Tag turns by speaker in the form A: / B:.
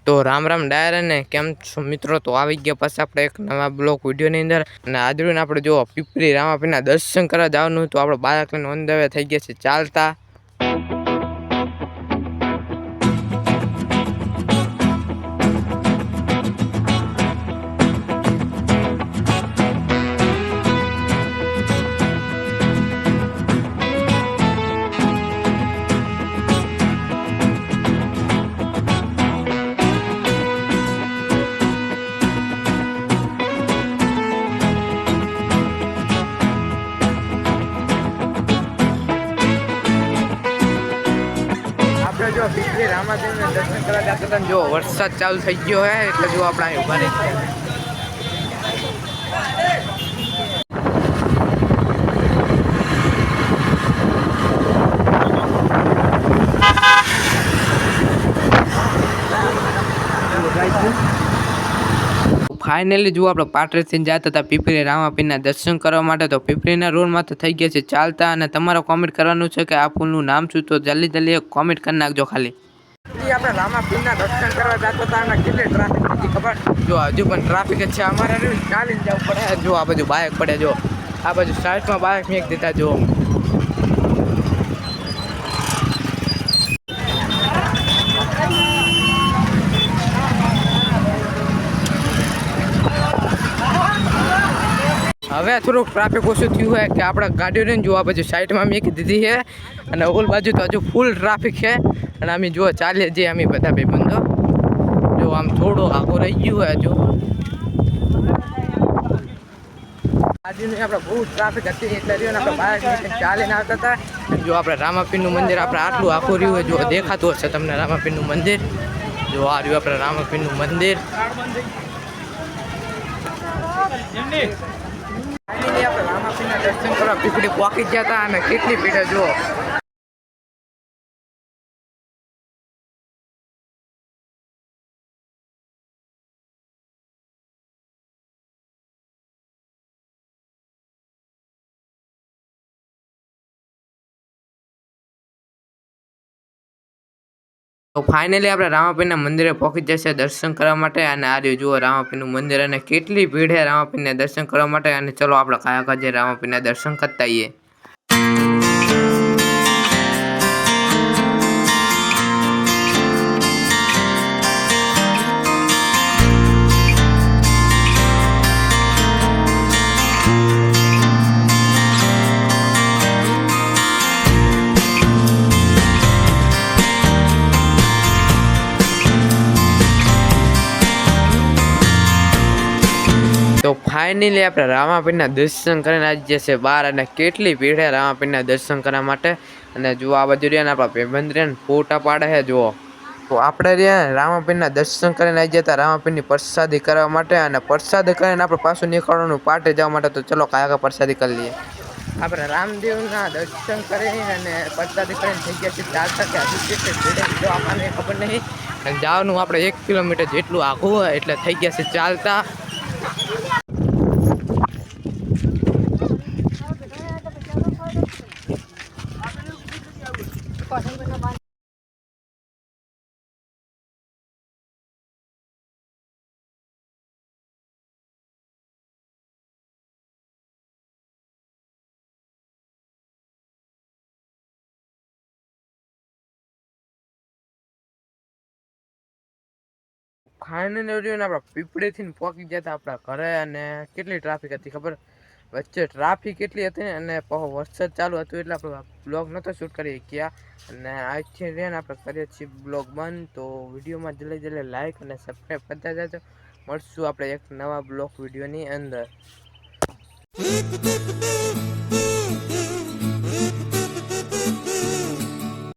A: તો રામ રામ ડાયર ને કેમ છો મિત્રો? તો આવી ગયા પછી આપણે એક નવા બ્લોગ વિડીયોની અંદર અને આજરોને આપણે જો પીપળી રામાપીરના દર્શન કરવા જવાનું તો આપણે બાળકને ઓન ધ વે થઈ ગયા છે ચાલતા. જો પીપળી રામાદેવને દર્શન કરવા જતા હતા જો વરસાદ ચાલુ થઈ ગયો હે એટલે જો આપણે અહીં ઉભા રહી ફાઇનલી જો આપણે પાટણથી જતા હતા પીપળી રામાપીરના દર્શન કરવા માટે. તો પીપળીના રોડમાં તો થઈ ગયા છે ચાલતા અને તમારે કોમેન્ટ કરવાનું છે કે આ પુલનું નામ શું, તો જલ્દી કોમેન્ટ કરી નાખજો. ખાલી આપણે રામાપીરના દર્શન કરવા જતા હતા અને કેટલી ટ્રાફિક હતી ખબર? જો હજુ પણ ટ્રાફિક જ છે. અમારે ચાલીને જવું પડે. જો આ બાજુ બાઇક પડે, જો આ બાજુ સાઈડમાં બાઇક મેક દીધા. જો હવે થોડુંક ટ્રાફિક ઓછું થયું હોય કે આપણે ગાડીઓને જો આ બાજુ સાઈડમાં મેકી દીધી છે અને ઓલ બાજુ તો હજુ ફૂલ ટ્રાફિક છે. અને અમે જો ચાલીએ છીએ અમે બધા ભાઈબંધો. જો આમ થોડો આગો રહી ગયું હોય હજુ. આજની આપણે બહુ ટ્રાફિક હતી એટલે રહ્યો ને આપણે બાઇક ચાલીને આવતા હતા. જો આપણે રામાપીરનું મંદિર આપણે આટલું આખું રહ્યું હોય, જો દેખાતું હશે તમને રામાપીરનું મંદિર. જો આ રહ્યું આપણે રામાપીરનું મંદિર. આપણે રામાપીરના દર્શન કરવા પીપળી પહોંચી ગયા હતા અને કેટલી ભીડ જુઓ. તો ફાઇનલી આપણે રામાપીરના મંદિરે પહોંચી જશે દર્શન કરવા માટે. અને આ રહ્યું જુઓ રામાપીરનું મંદિર અને કેટલી ભીડ છે રામાપીરને દર્શન કરવા માટે. અને ચલો આપણે કયા કાજે રામાપીરના દર્શન કરતા આવીએ. તો ફાઇનલી આપણે રામાપીરના દર્શન કરીને આવી જશે બહાર અને કેટલી ભીડ છે રામાપીરના દર્શન કરવા માટે. અને જો આ બાજુ રહ્યા ને આપણા ભાઈબંધ ફોટા પાડે છે જુઓ. તો આપણે રહ્યા રામાપીરના દર્શન કરીને આવી જતા રામાપીરની પ્રસાદી કરવા માટે. અને પ્રસાદી કરીને આપણે પાછું નીકળવાનું પાટે જવા માટે. તો ચલો કાયા પ્રસાદી કરી લઈએ. આપણે રામદેવના દર્શન કરી અને પ્રસાદી કરીને થઈ ગયા છે ચાલતા કે હજુ કેટલી ભીડ જો આપણને ખબર નહીં. અને જવાનું આપણે 1 કિલોમીટર જેટલું આઘું હોય એટલે થઈ ગયા છે ચાલતા. ફાઇનલી આપણે પીપળીથી પહોંચી ગયા હતા આપણા ઘરે. અને કેટલી ટ્રાફિક હતી ખબર? વચ્ચે ટ્રાફિક કેટલી હતી અને વરસાદ ચાલુ હતું એટલે આપણે બ્લોગ નહોતો શૂટ કરી ગયા. અને આજથી ને આપણે કરીએ છીએ બ્લોગ બંધ. તો વિડીયોમાં જલ્દી લાઈક અને સબસ્ક્રાઈબ કરતા જજો. મળશું આપણે એક નવા બ્લોગ વિડીયોની અંદર.